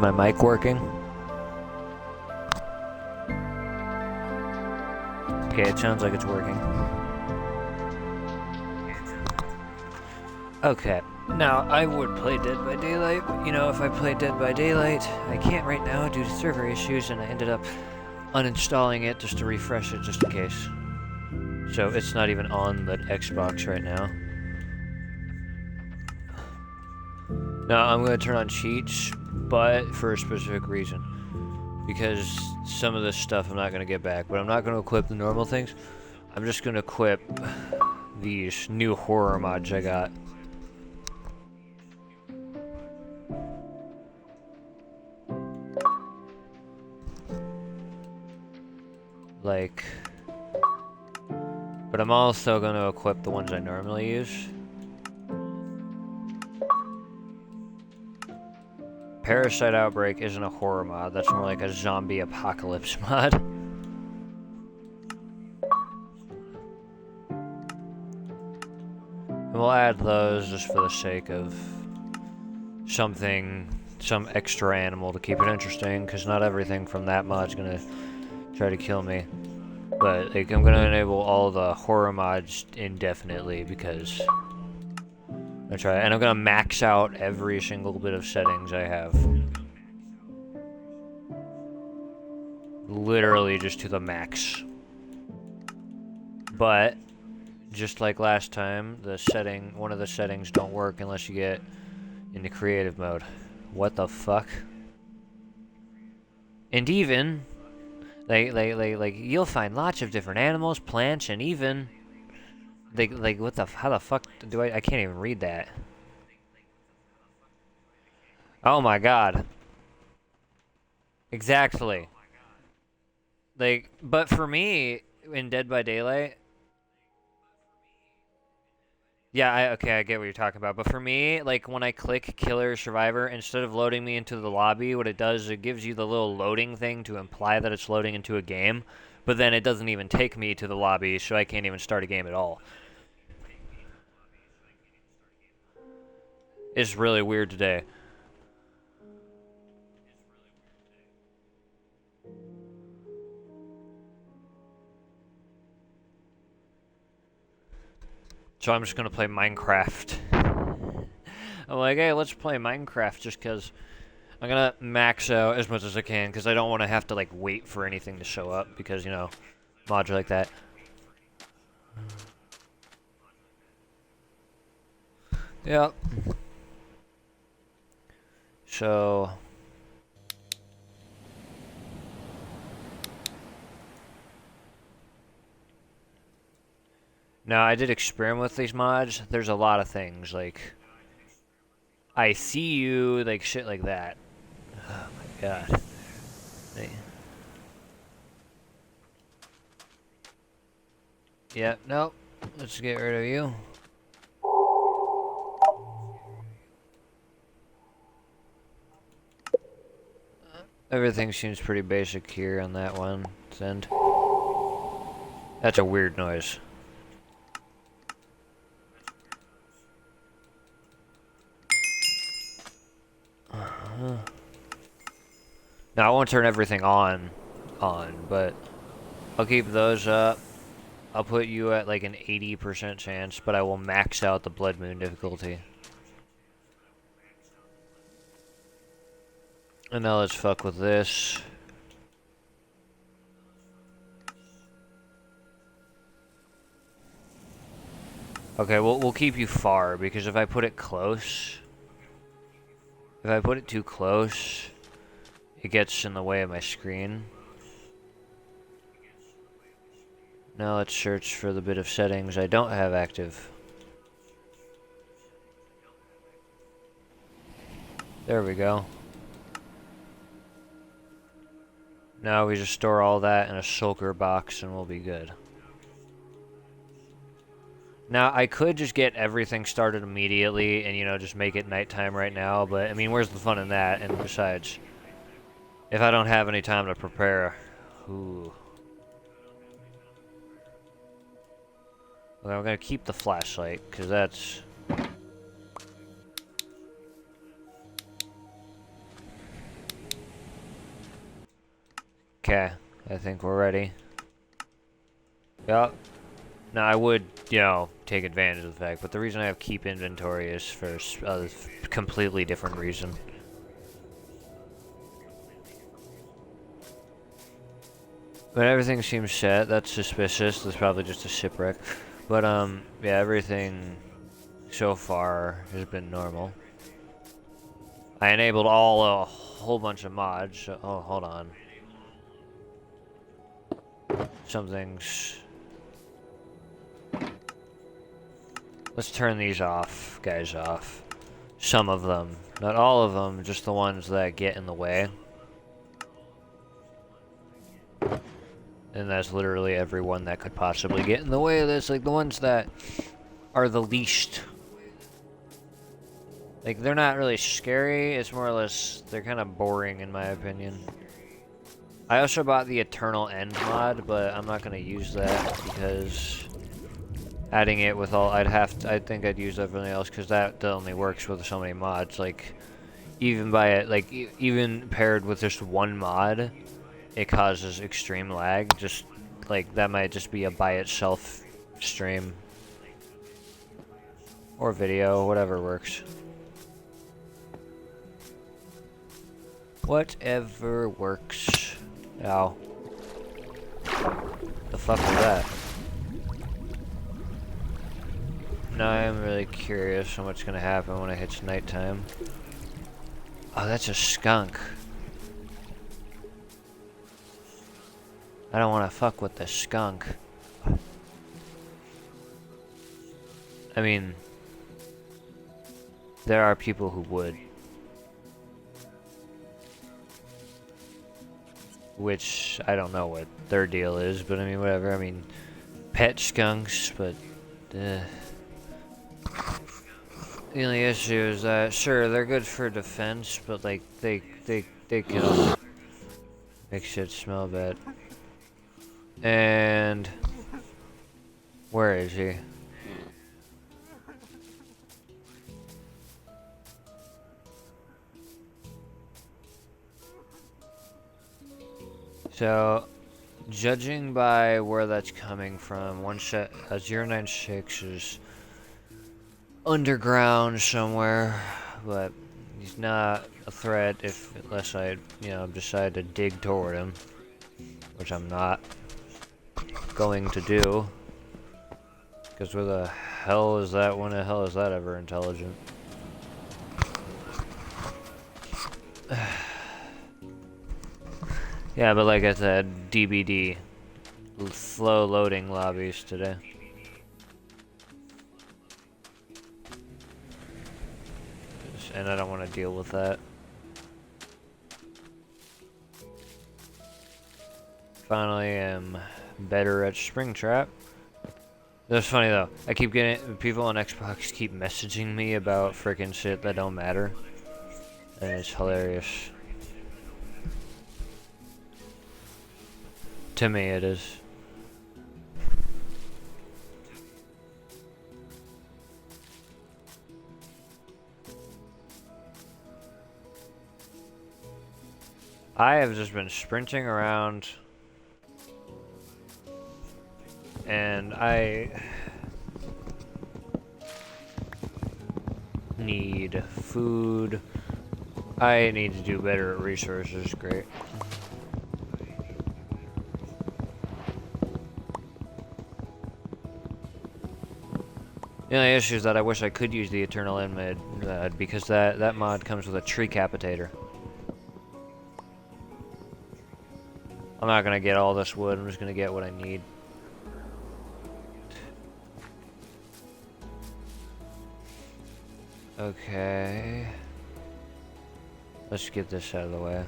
my mic working? Okay, it sounds like it's working. Okay, now I would play Dead by Daylight, but you know, if I play Dead by Daylight, I can't right now due to server issues, and I ended up uninstalling it just to refresh it just in case. So it's not even on the Xbox right now. Now I'm going to turn on cheats, but for a specific reason. Because some of this stuff I'm not going to get back, but I'm not going to equip the normal things. I'm just going to equip these new horror mods I got. Like, but I'm also going to equip the ones I normally use. Parasite Outbreak isn't a horror mod, that's more like a zombie apocalypse mod. And we'll add those just for the sake of something, some extra animal to keep it interesting, because not everything from that mod's gonna try to kill me. But like, I'm gonna enable all the horror mods indefinitely because that's right, and I'm gonna max out every single bit of settings I have. Literally just to the max. But just like last time, one of the settings don't work unless you get into creative mode. What the fuck? And even like you'll find lots of different animals, plants, and even like what the how the fuck do I can't even read that. Oh my god. Exactly. Like, but for me in Dead by Daylight, yeah, okay, I get what you're talking about. But for me, like when I click Killer Survivor, instead of loading me into the lobby, what it does is it gives you the little loading thing to imply that it's loading into a game, but then it doesn't even take me to the lobby, so I can't even start a game at all. It's really weird today. So I'm just gonna play Minecraft. I'm like, hey, let's play Minecraft just because I'm gonna max out as much as I can because I don't want to have to like wait for anything to show up because, you know, mods are like that. Yep. So now I did experiment with these mods. There's a lot of things like I see you, like shit like that. Oh my god. Yeah, nope. Let's get rid of you. Everything seems pretty basic here on that one. Send. That's a weird noise. Now I won't turn everything on, but I'll keep those up. I'll put you at like an 80% chance, but I will max out the Blood Moon difficulty. And now let's fuck with this. Okay, we'll keep you far, because if I put it close... If I put it too close, it gets in the way of my screen. Now let's search for the bit of settings I don't have active. There we go. Now we just store all that in a shulker box and we'll be good. Now, I could just get everything started immediately and, you know, just make it nighttime right now, but, I mean, where's the fun in that? And besides, if I don't have any time to prepare, ooh. Well, I'm gonna keep the flashlight, because that's... Okay, I think we're ready. Yep. Now I would, you know, take advantage of the fact, but the reason I have keep inventory is for a completely different reason. But everything seems set. That's suspicious. That's probably just a shipwreck. But, yeah, everything so far has been normal. I enabled a whole bunch of mods. So, oh, hold on. Something's... Let's turn these off, guys off. Some of them. Not all of them, just the ones that get in the way. And that's literally everyone that could possibly get in the way of this. Like, the ones that are the least... Like, they're not really scary. It's more or less... They're kind of boring, in my opinion. I also bought the Eternal End mod, but I'm not going to use that because... Adding it with all... I think I'd use everything else because that only works with so many mods. Like, even even paired with just one mod... It causes extreme lag. Just like that might just be a by itself stream or video, whatever works. Whatever works. Ow. The fuck was that? Now I'm really curious on what's gonna happen when it hits nighttime. Oh, that's a skunk. I don't want to fuck with the skunk. I mean, there are people who would. Which, I don't know what their deal is, but I mean, whatever. I mean, pet skunks, but... The only issue is that, sure, they're good for defense, but, like, they can also make shit smell bad. And where is he? So, judging by where that's coming from, 096 is underground somewhere, but he's not a threat unless I, you know, decide to dig toward him, which I'm not going to do, because where the hell is that? When the hell is that ever intelligent? Yeah, but like I said, DBD, slow loading lobbies today. And I don't want to deal with that. Finally am better at Springtrap. That's funny though. I keep getting people on Xbox keep messaging me about freaking shit that don't matter, and it's hilarious. To me, it is. I have just been sprinting around. And I need food. I need to do better at resources. Great. The only issue is that I wish I could use the Eternal End mod because that mod comes with a tree capitator. I'm not gonna get all this wood. I'm just gonna get what I need. Okay. Let's get this out of the way.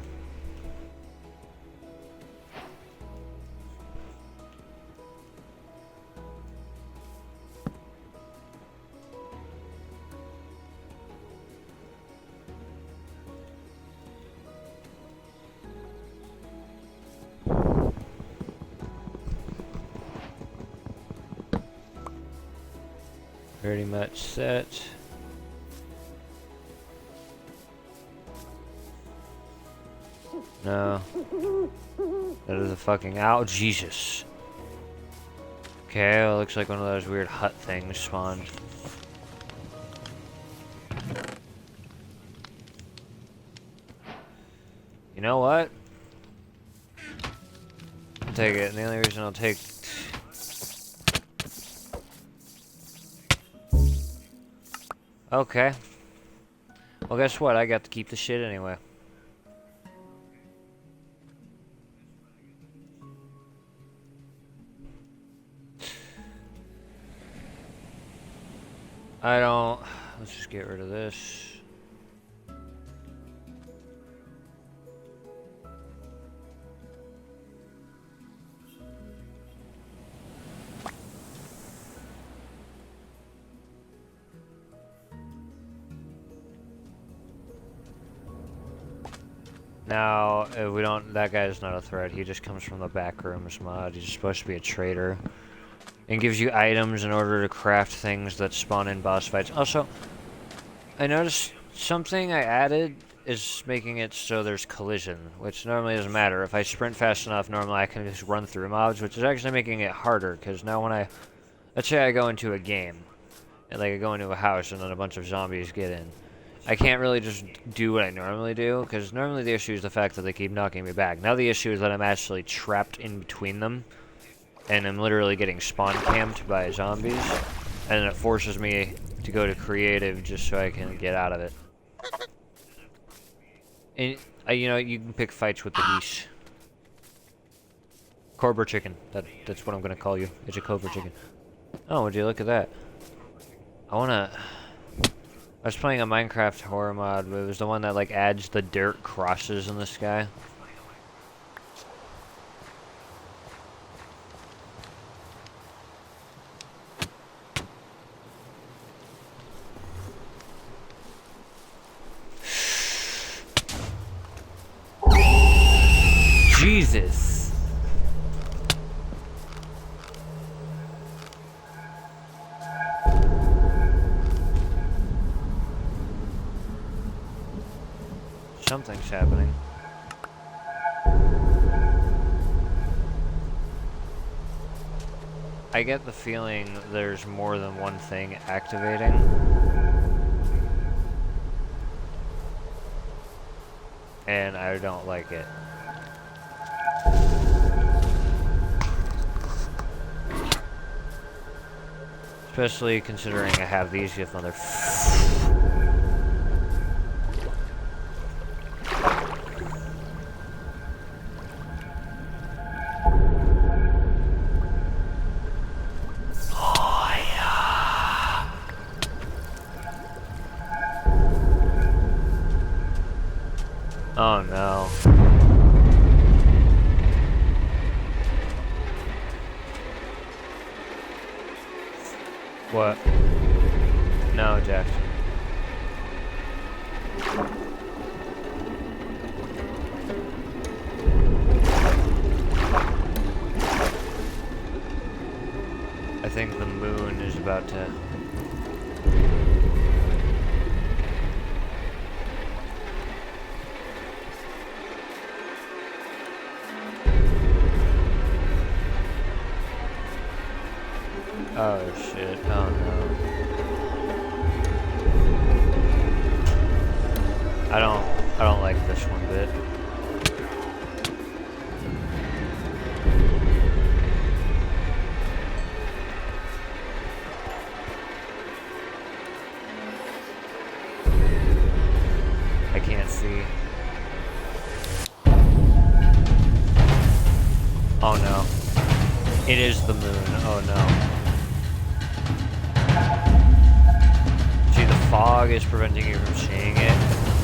Pretty much set. No. That is a fucking ow, Jesus. Okay, well, it looks like one of those weird hut things spawned. You know what? I'll take it, and the only reason I'll take... Okay. Well, guess what? I got to keep the shit anyway. I don't... Let's just get rid of this. Now, if we don't... That guy's not a threat. He just comes from the backrooms mod. He's supposed to be a traitor. And gives you items in order to craft things that spawn in boss fights. Also, I noticed something I added is making it so there's collision, which normally doesn't matter. If I sprint fast enough, normally I can just run through mobs, which is actually making it harder, because now when I... Let's say I go into a game, and like I go into a house and then a bunch of zombies get in. I can't really just do what I normally do, because normally the issue is the fact that they keep knocking me back. Now the issue is that I'm actually trapped in between them, and I'm literally getting spawn camped by zombies, and it forces me to go to creative just so I can get out of it. And, you know, you can pick fights with the geese. Cobra chicken. That's what I'm going to call you. It's a cobra chicken. Oh, would you look at that? I was playing a Minecraft horror mod, but it was the one that like adds the dirt crosses in the sky. Jesus. Something's happening. I get the feeling there's more than one thing activating. And I don't like it. Especially considering I have these with mother... Oh no. What? No, Jack. I think the moon is about to... Oh shit, oh no. I don't like this one bit. I can't see. Oh no. It is the moon, oh no. Fog is preventing you from seeing it,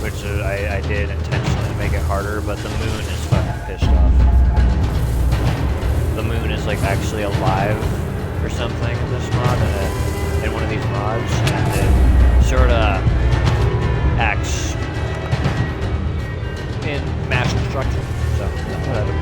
which I did intentionally to make it harder, but the moon is fucking pissed off. The moon is like actually alive or something in this mod, in one of these mods, and it sorta acts in mass destruction, so whatever.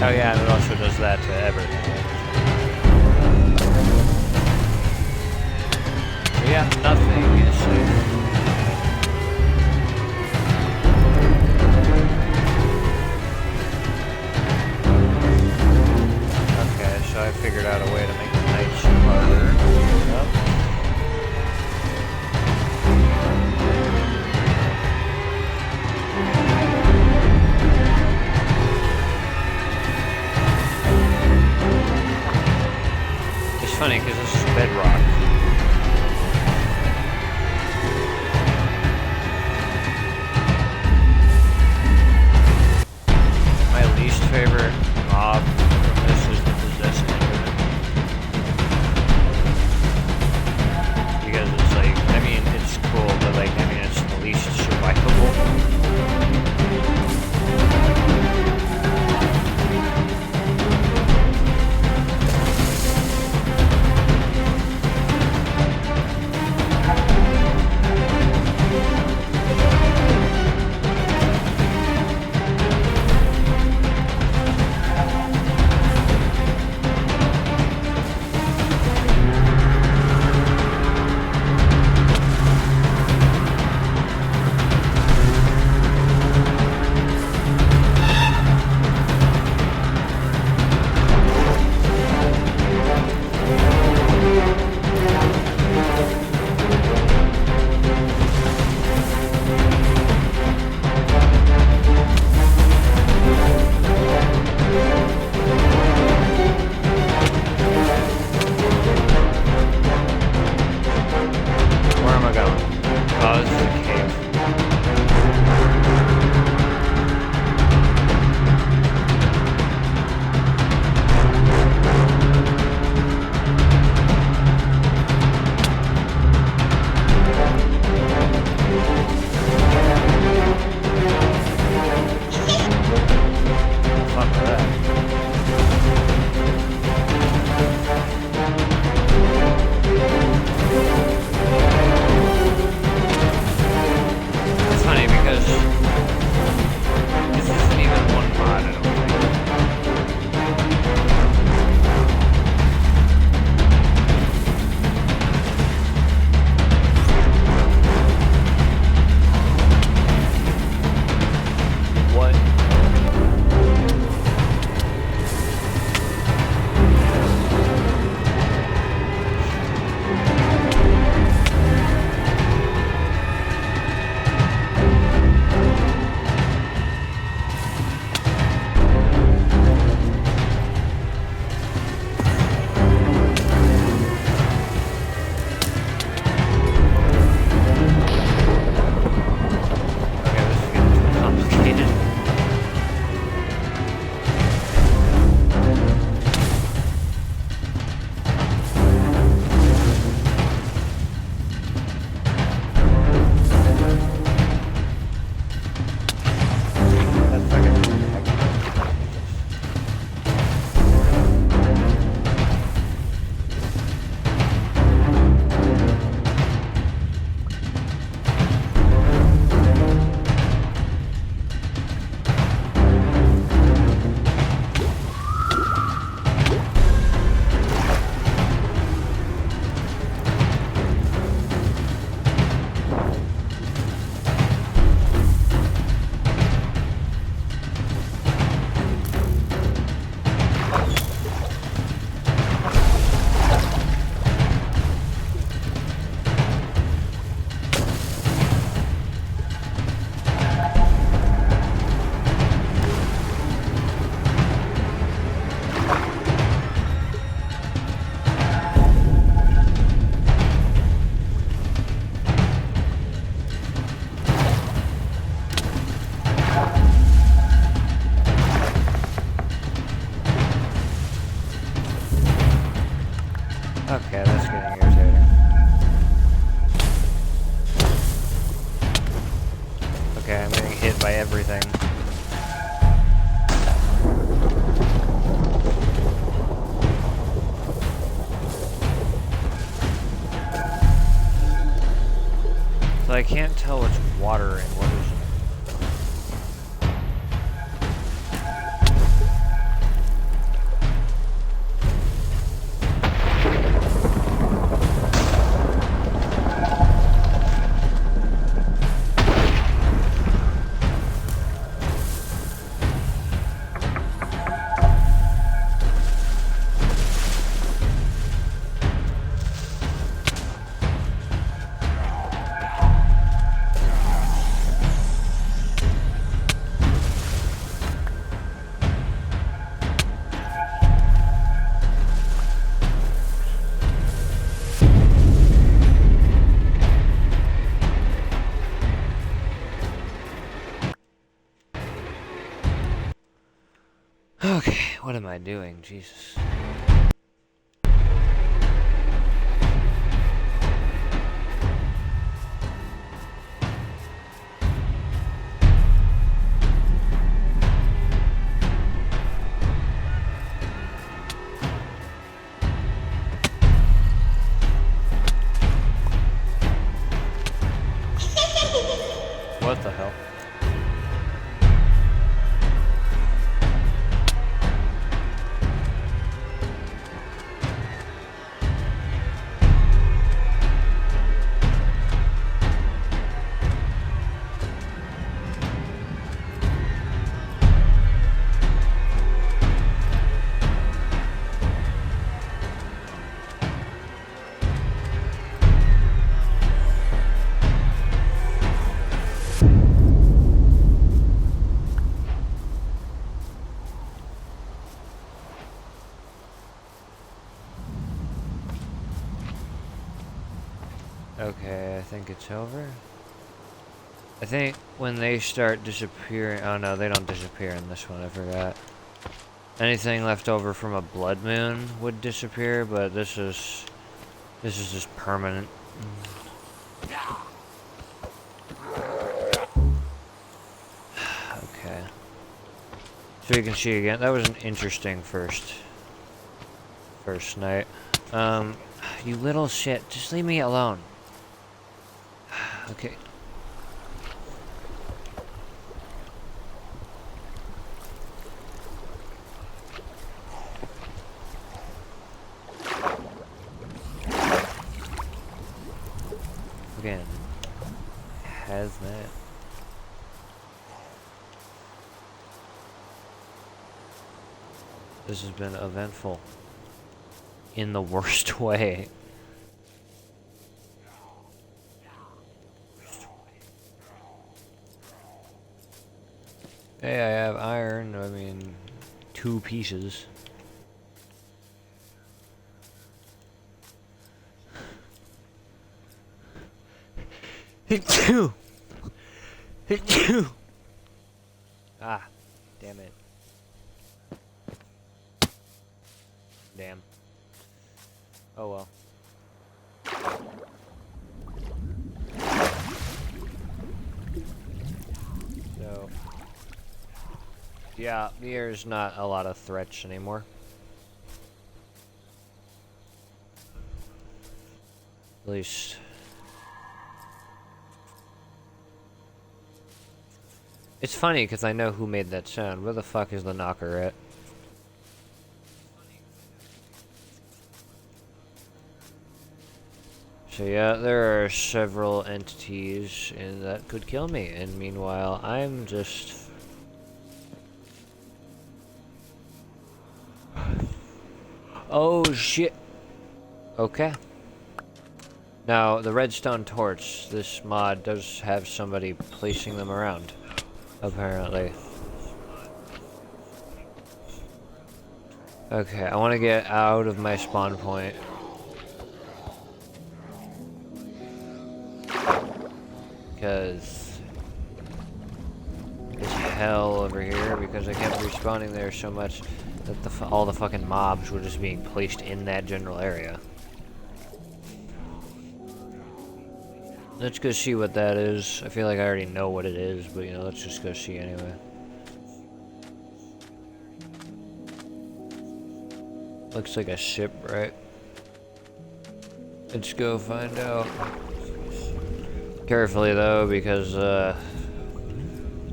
Oh yeah, and it also does that to everything. So yeah, nothing is safe. Okay, so I figured out a way to make the nights harder. Yep. It's funny because this is bedrock. My least favorite mob from this is the possessed enderman. Because it's like, I mean, it's cool, but like, I mean, it's the least survivable. Where am I going? Oh, this is a cave. Fuck that. It's funny because this isn't even one mod, I don't think. What? Okay, this is getting too complicated. That's fucking. Okay, that's getting irritating. Okay, I'm getting hit by everything. So I can't tell what's water and what isn't. Okay, what am I doing? Jesus. What the hell? Okay, I think it's over. I think when they start disappearing... Oh no, they don't disappear in this one, I forgot. Anything left over from a blood moon would disappear, but this is just permanent. Okay. So you can see again, that was an interesting first night. You little shit, just leave me alone. Okay. Again. Hazmat. This has been eventful. In the worst way. Hey, I have iron, I mean, 2 pieces. Ah, damn it. Damn. Oh well. So, yeah, there's not a lot of threats anymore. At least... It's funny, because I know who made that sound. Where the fuck is the knocker at? So yeah, there are several entities and that could kill me, and meanwhile, I'm just... Oh shit! Okay. Now, the redstone torch, this mod does have somebody placing them around. Apparently. Okay, I want to get out of my spawn point. Because it's hell over here, because I kept respawning there so much that all the fucking mobs were just being placed in that general area. Let's go see what that is. I feel like I already know what it is, but you know, let's just go see anyway. Looks like a ship, right? Let's go find out. Carefully though, because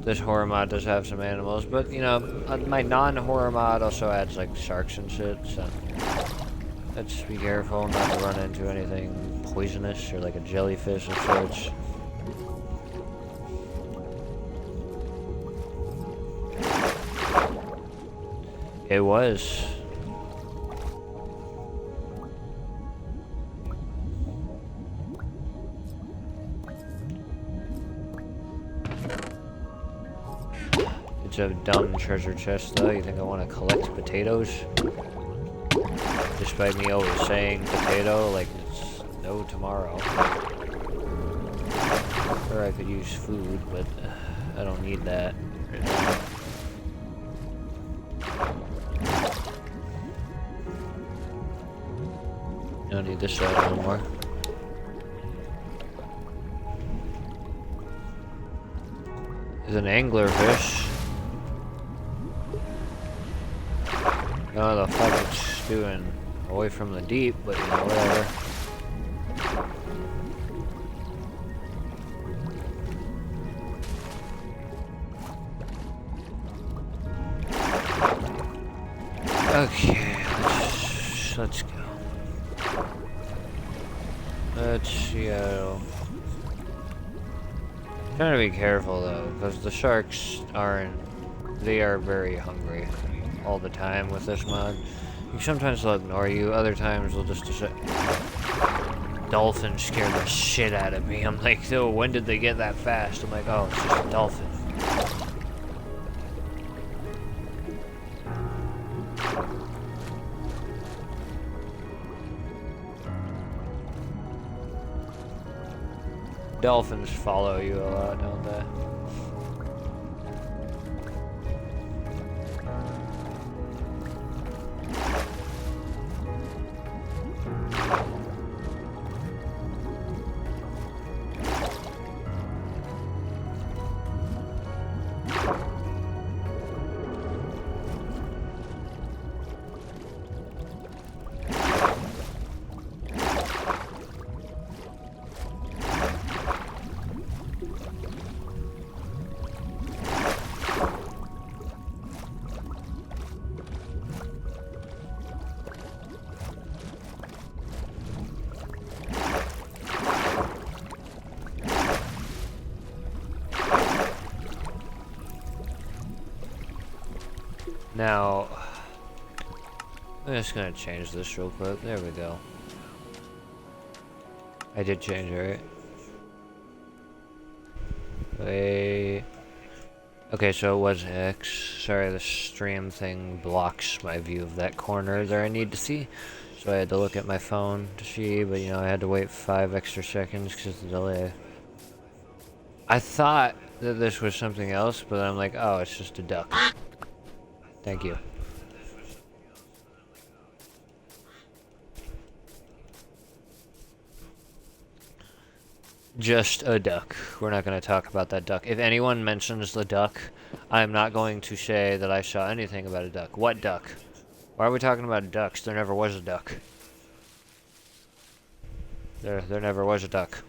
this horror mod does have some animals, but you know, my non-horror mod also adds like sharks and shit, so let's be careful not to run into anything poisonous or like a jellyfish of sorts. It was. It's a dumb treasure chest though. You think I want to collect potatoes? Despite me always saying potato, like it's no tomorrow. Or I could use food, but I don't need that right now. don't need this side anymore. Is an anglerfish. I don't know the fuck it's doing away from the deep, but you know, whatever. Okay, let's go. Let's see how... Trying to be careful though, because the sharks aren't... They are very hungry all the time with this mod. Sometimes they'll ignore you, other times they'll just decide... Dolphins scare the shit out of me. I'm like, oh, when did they get that fast? I'm like, oh, it's just a dolphin. Dolphins follow you a lot, don't they? Now, I'm just gonna change this real quick. There we go. I did change it, right? Wait. Okay, so it was X. Sorry, the stream thing blocks my view of that corner there I need to see. So I had to look at my phone to see, but you know, I had to wait 5 extra seconds because of the delay. I thought that this was something else, but I'm like, oh, it's just a duck. Thank you. Just a duck. We're not going to talk about that duck. If anyone mentions the duck, I'm not going to say that I saw anything about a duck. What duck? Why are we talking about ducks? There never was a duck. There never was a duck.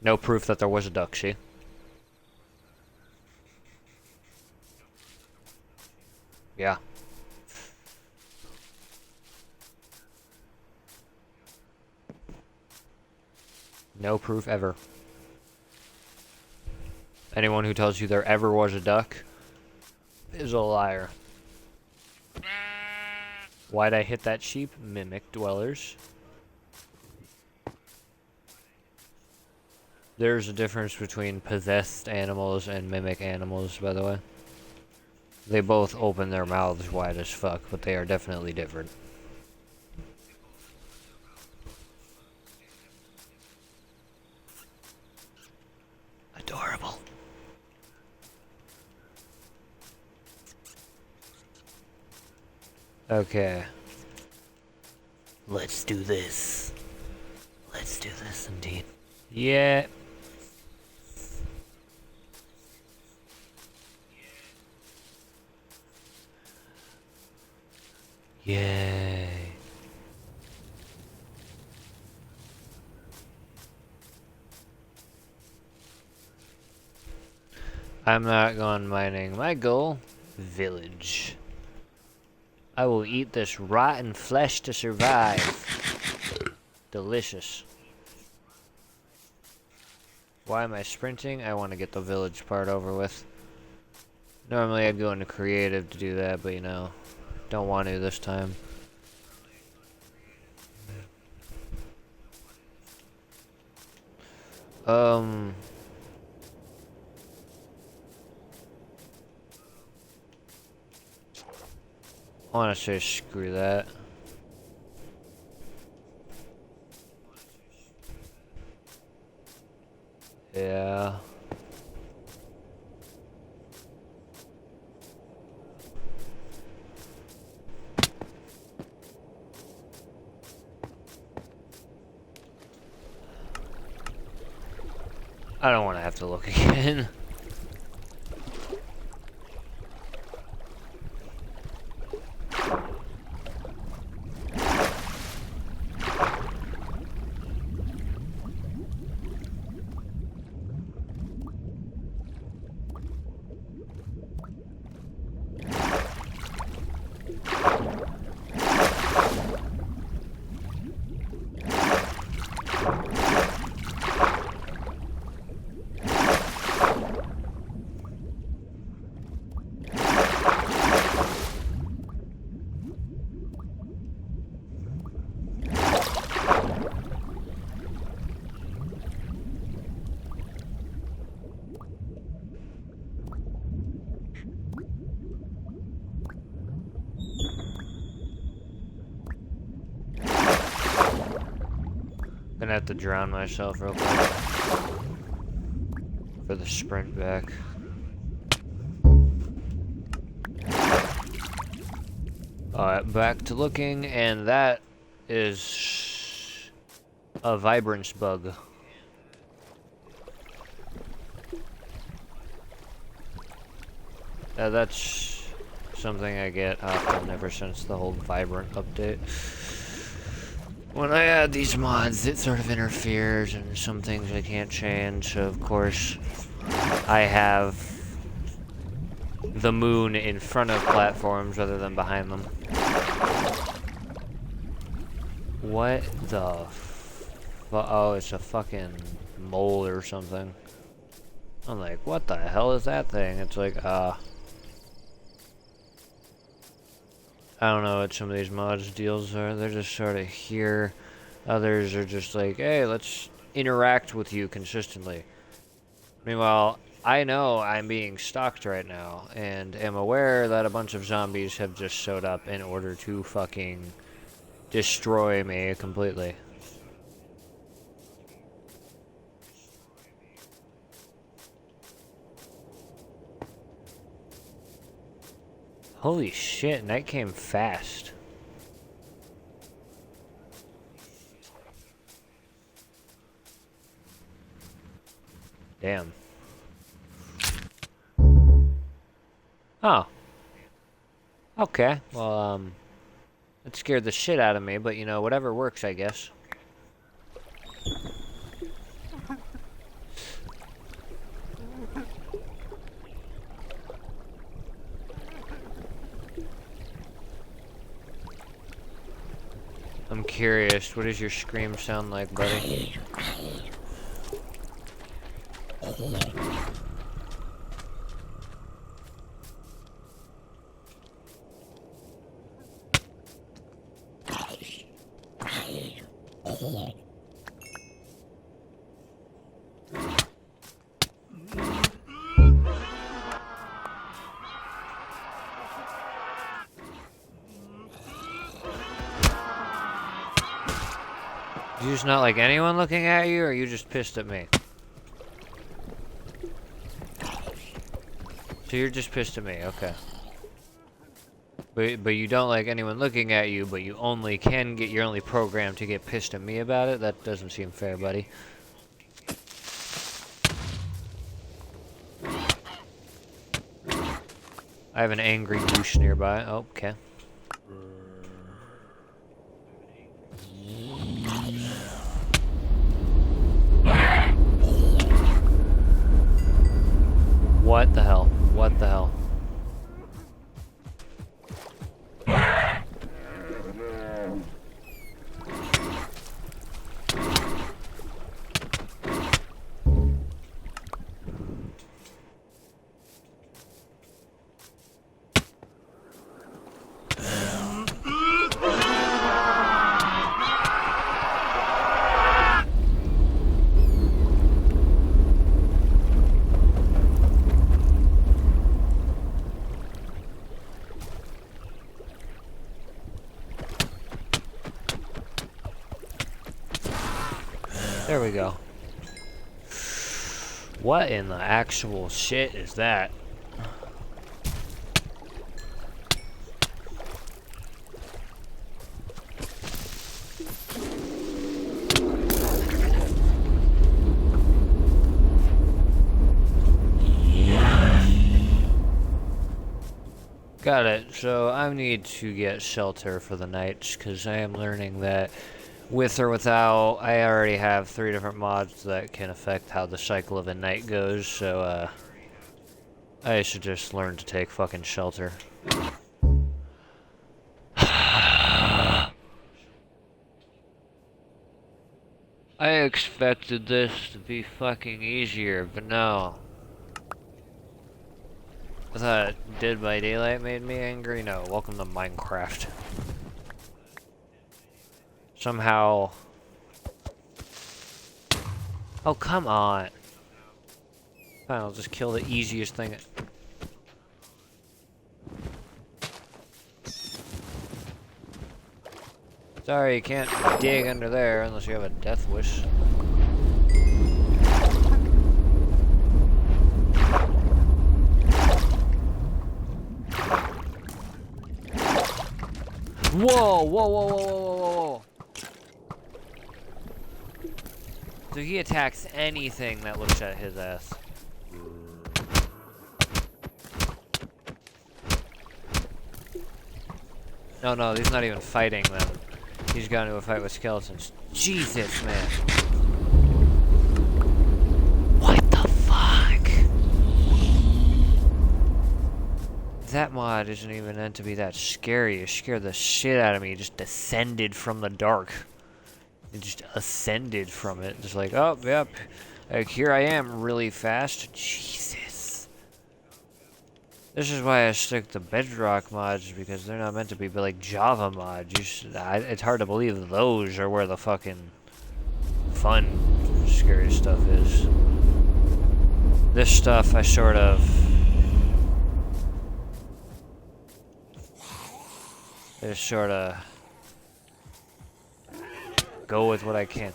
No proof that there was a duck, see? Yeah. No proof ever. Anyone who tells you there ever was a duck is a liar. Why'd I hit that sheep? Mimic dwellers. There's a difference between possessed animals and mimic animals, by the way. They both open their mouths wide as fuck, but they are definitely different. Adorable. Okay. Let's do this. Let's do this indeed. Yeah. Yay. I'm not going mining. My goal? Village. I will eat this rotten flesh to survive. Delicious. Why am I sprinting? I want to get the village part over with. Normally I'd go into creative to do that, but you know, don't want to this time. I want to say screw that. Yeah. I don't want to have to look again. Gonna have to drown myself real quick for the sprint back. Alright, back to looking, and that is a vibrance bug. That's something I get often ever since the whole vibrant update. When I add these mods, it sort of interferes, and some things I can't change, so of course I have the moon in front of platforms rather than behind them. What the oh, it's a fucking mole or something. I'm like, what the hell is that thing? It's like, I don't know what some of these mods deals are. They're just sort of here. Others are just like, hey, let's interact with you consistently. Meanwhile, I know I'm being stalked right now, and am aware that a bunch of zombies have just showed up in order to fucking destroy me completely. Holy shit, and that came fast. Damn. Oh. Okay, well, it scared the shit out of me, but you know, whatever works, I guess. I'm curious, what does your scream sound like, buddy? You just not like anyone looking at you, or are you just pissed at me? So you're just pissed at me, okay. But you don't like anyone looking at you, but you only can get, you're only programmed to get pissed at me about it? That doesn't seem fair, buddy. I have an angry goose nearby. Oh, okay. What the hell? What the hell? There we go. What in the actual shit is that? Got it. So I need to get shelter for the nights, because I am learning that with or without, I already have 3 different mods that can affect how the cycle of a night goes, so I should just learn to take fucking shelter. I expected this to be fucking easier, but no. I thought Dead by Daylight made me angry? No, welcome to Minecraft. Somehow... Oh, come on. Fine, I'll just kill the easiest thing. Sorry, you can't dig under there unless you have a death wish. Whoa, whoa, whoa, whoa, whoa, whoa, whoa. So he attacks anything that looks at his ass. No, no, he's not even fighting them. He's got into a fight with skeletons. Jesus, man. What the fuck? That mod isn't even meant to be that scary. It scared the shit out of me. It just descended from the dark. It just ascended from it. Just like, oh, yep. Like, here I am really fast. Jesus. This is why I stick to Bedrock mods, because they're not meant to be like Java mods. It's hard to believe those are where the fucking fun, scary stuff is. This stuff, I sort of... go with what I can.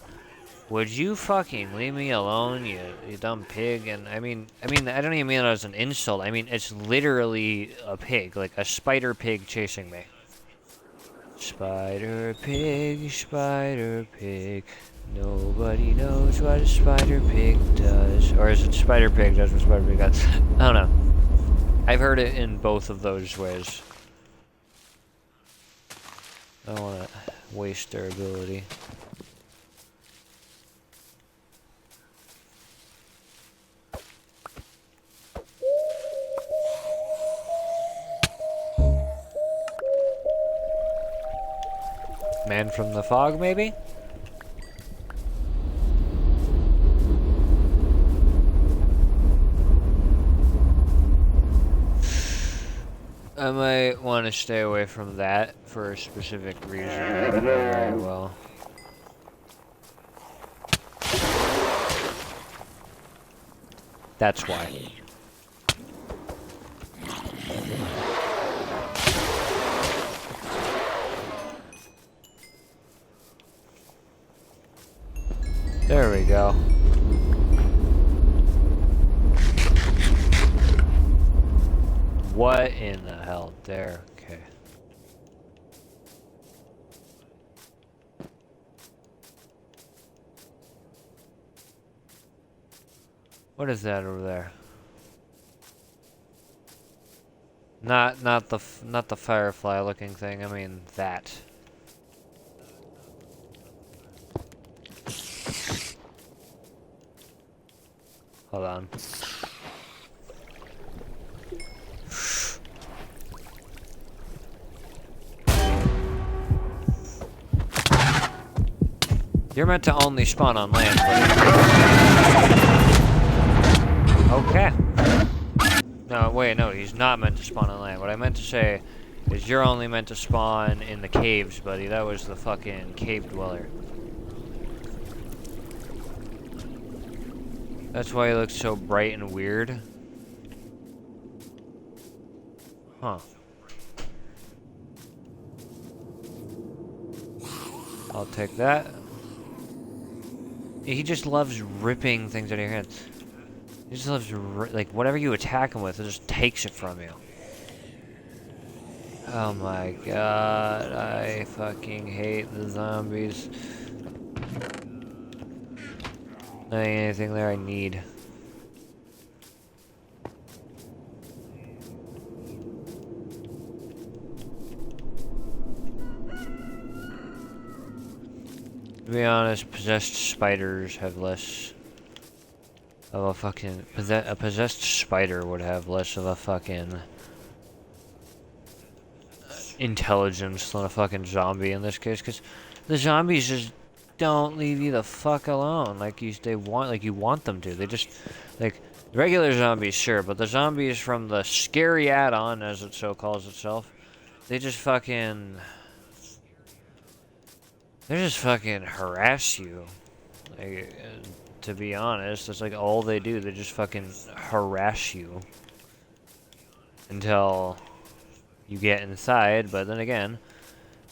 Would you fucking leave me alone, you dumb pig? And I mean, I don't even mean that as an insult. I mean, it's literally a pig, like a spider pig chasing me. Spider pig, nobody knows what a spider pig does. Or is it spider pig does what spider pig does? I don't know. I've heard it in both of those ways. I don't want to waste their ability. Man from the fog, maybe? I might want to stay away from that for a specific reason. I don't know very well. That's why. There we go. What in the hell? There, okay. What is that over there? Not the firefly looking thing. I mean that. Hold on. You're meant to only spawn on land, buddy. Okay. No, wait, no, he's not meant to spawn on land. What I meant to say is you're only meant to spawn in the caves, buddy. That was the fucking cave dweller. That's why he looks so bright and weird. Huh. I'll take that. He just loves ripping things out of your hands. He just loves, like, whatever you attack him with, it just takes it from you. Oh my god, I fucking hate the zombies. Not anything there I need. To be honest, possessed spiders have less of a fucking... A possessed spider would have less of a fucking... intelligence than a fucking zombie in this case, because the zombies just don't leave you the fuck alone like you want them to. They just, like, regular zombies, sure, but the zombies from the scary add-on, as it so calls itself, they just fucking... They just fucking harass you. Like, to be honest, that's like all they do. They just fucking harass you until you get inside. But then again,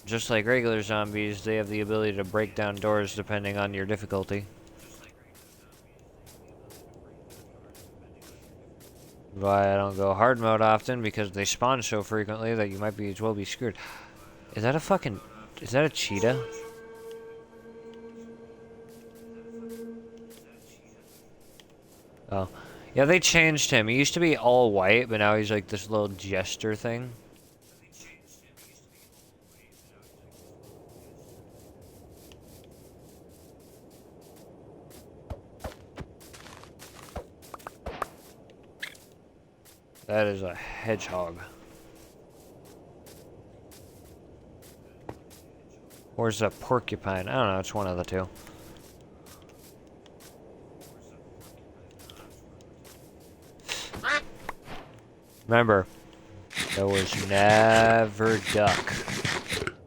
just like regular zombies, they have the ability to break down doors depending on your difficulty. Why I don't go hard mode often, because they spawn so frequently that you might be as well be screwed. Is that a fucking... Is that a cheetah? Oh. Yeah, they changed him. He used to be all white, but now he's like this little jester thing. That is a hedgehog. Or is it a porcupine? I don't know, it's one of the two. Remember, there was never duck.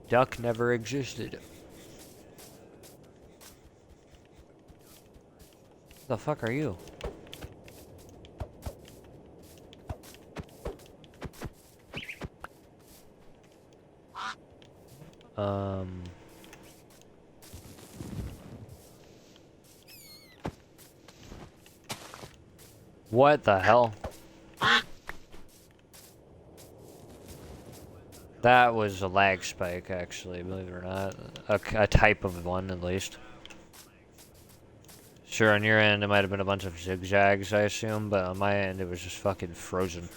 Duck never existed. What the fuck are you? What the hell? That was a lag spike, actually, believe it or not. A type of one, at least. Sure, on your end, it might have been a bunch of zigzags, I assume, but on my end, it was just fucking frozen.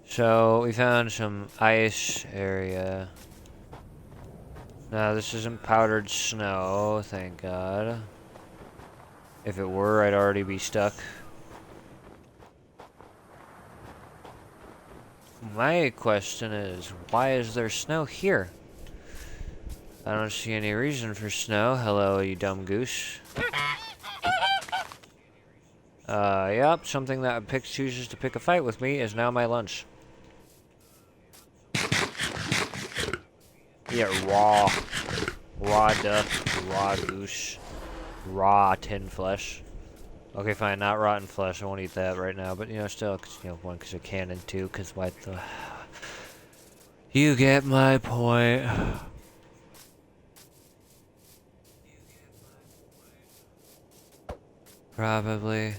So, we found some ice area. Now, this isn't powdered snow, thank God. If it were, I'd already be stuck. My question is, why is there snow here? I don't see any reason for snow. Hello, you dumb goose. Yep, something that chooses to pick a fight with me is now my lunch. Yeah, raw duck, raw goose, raw tin flesh. Okay, fine, not rotten flesh. I won't eat that right now, but you know, still, one, because I can, and two, because what the... You get my point. Probably.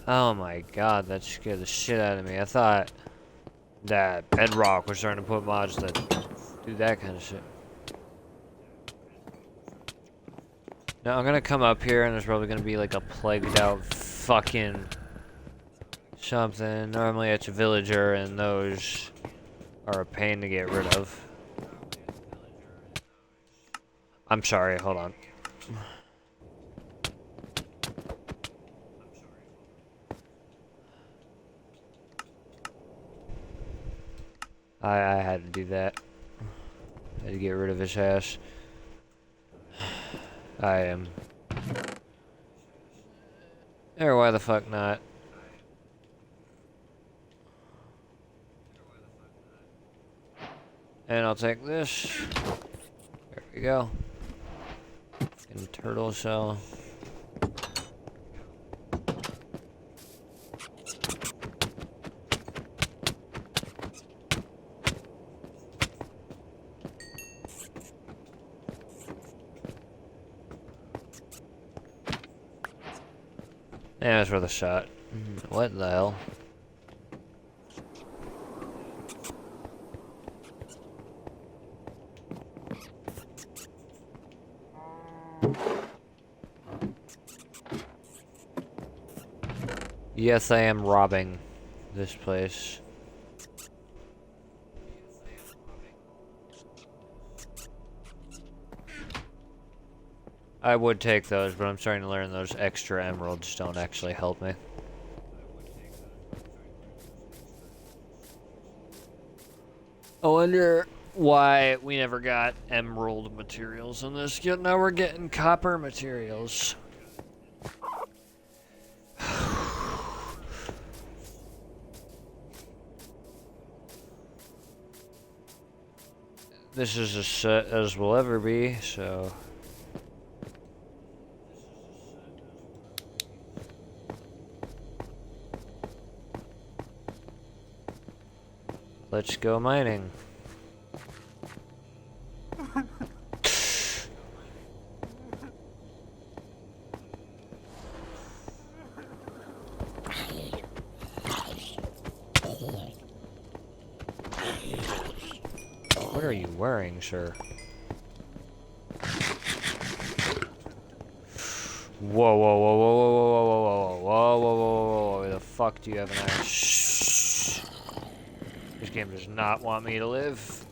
Oh my god, that scared the shit out of me. I thought that Bedrock was starting to put mods that do that kind of shit. Now I'm gonna come up here and there's probably gonna be like a plagued out fucking something. Normally it's a villager and those are a pain to get rid of. I'm sorry, hold on. I had to do that. I had to get rid of his ass. I am. Or why the fuck not? And I'll take this. There we go. And turtle shell. Yeah, it's worth a shot. What the hell? Yes, I am robbing this place. I would take those, but I'm starting to learn those extra emeralds don't actually help me. I wonder why we never got emerald materials in this, yet now we're getting copper materials. This is as set as we'll ever be, so... Let's go mining. What are you wearing, sir? Whoa, whoa, whoa, whoa, whoa, whoa, whoa, whoa, whoa, whoa, whoa, whoa, whoa, the fuck do you have an iron? Shh. This game does not want me to live.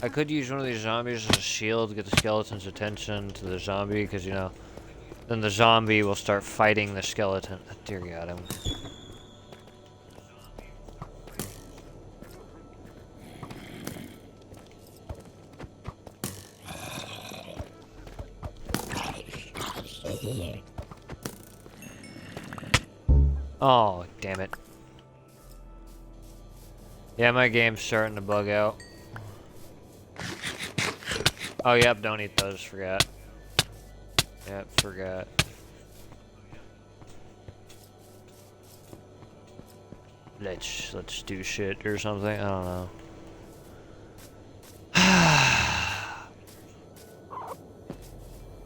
I could use one of these zombies as a shield to get the skeleton's attention to the zombie, because, you know, then the zombie will start fighting the skeleton. Oh, dear God, I'm... Oh, damn it. Yeah, my game's starting to bug out. Oh, yep, don't eat those, forgot. Yep, forgot. Let's do shit or something, I don't know.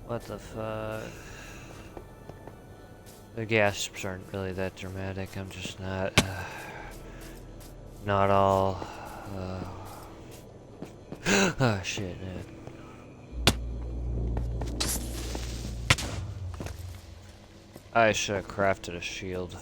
What the fuck? The gasps aren't really that dramatic, I'm just not all, oh shit, man. I should have crafted a shield.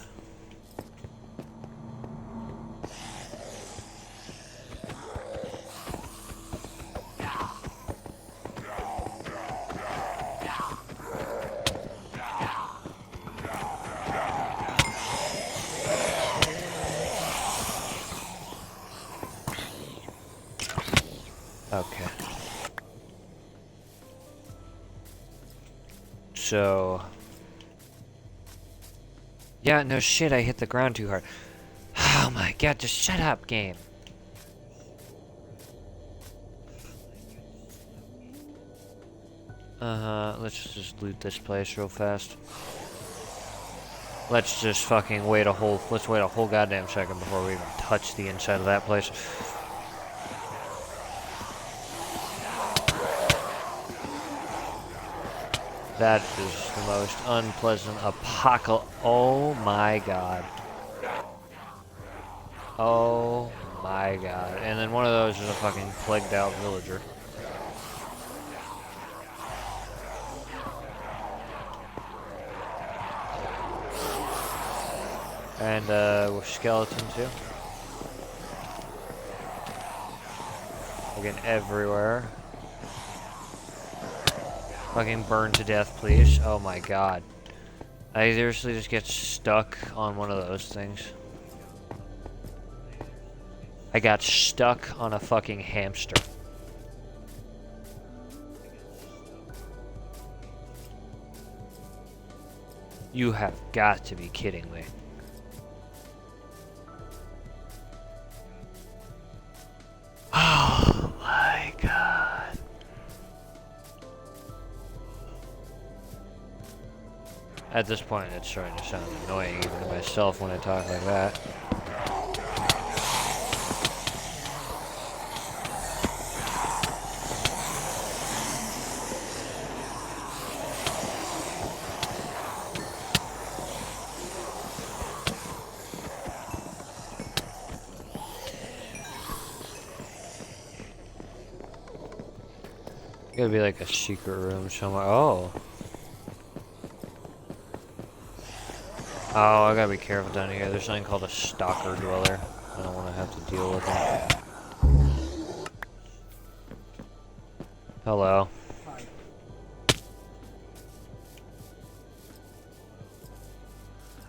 Okay. So... Yeah, no shit, I hit the ground too hard. Oh my god, just shut up, game. Let's just loot this place real fast. Let's just fucking wait a whole goddamn second before we even touch the inside of that place. That is the most unpleasant apocalypse. Oh my god. Oh my god. And then one of those is a fucking plagued out villager. And with skeleton too. Again, everywhere. Fucking burn to death, please. Oh my god. I seriously just get stuck on one of those things. I got stuck on a fucking hamster. You have got to be kidding me. Oh my god. At this point, it's starting to sound annoying even to myself when I talk like that. Gotta be like a secret room somewhere. Oh. Oh, I gotta be careful down here. There's something called a stalker dweller. I don't want to have to deal with him. Hello.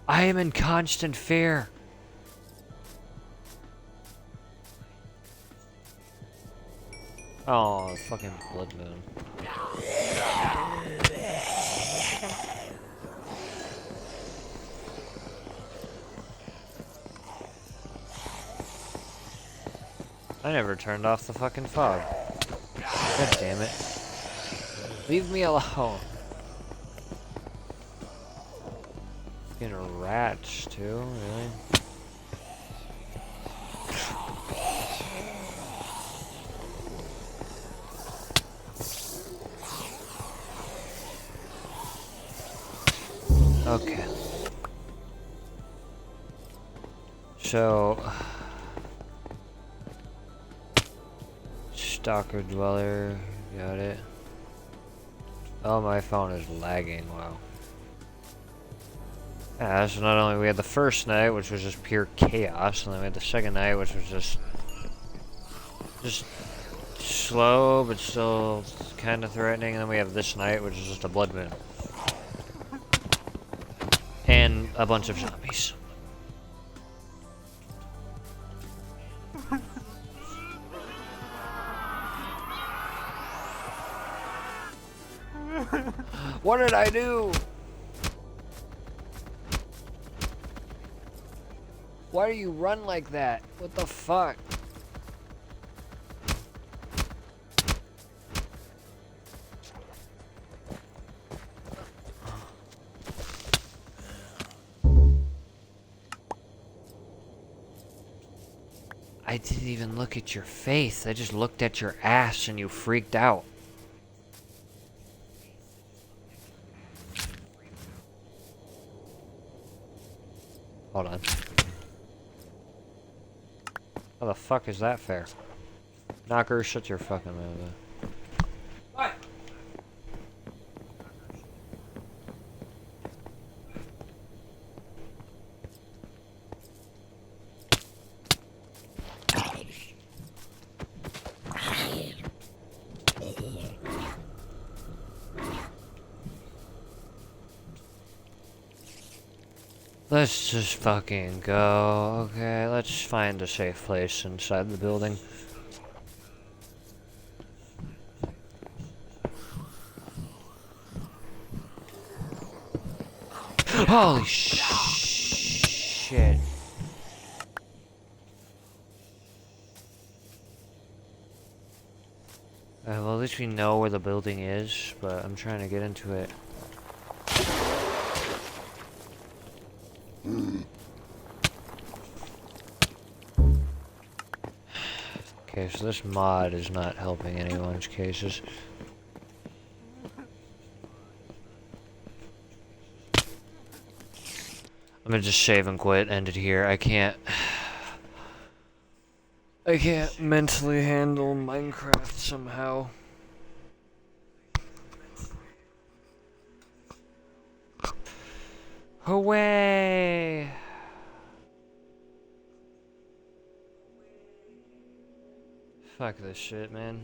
I am in constant fear. Oh, fucking blood moon. I never turned off the fucking fog. God damn it. Leave me alone. Fucking rats, too, really? Okay. So... Stalker Dweller, got it. Oh, my phone is lagging, wow. Yeah, so not only we had the first night, which was just pure chaos, and then we had the second night, which was just slow, but still kind of threatening, and then we have this night, which is just a blood moon. And a bunch of zombies. What did I do? Why do you run like that? What the fuck? I didn't even look at your face. I just looked at your ass and you freaked out. Hold on. How the fuck is that fair? Knocker, shut your fucking mouth. What? Let's just fucking go. Okay, let's find a safe place inside the building. Holy shit. Well, at least we know where the building is, but I'm trying to get into it. Okay, so this mod is not helping anyone's cases. I'm gonna just save and quit, end it here. I can't mentally handle Minecraft somehow. Away! Fuck this shit, man.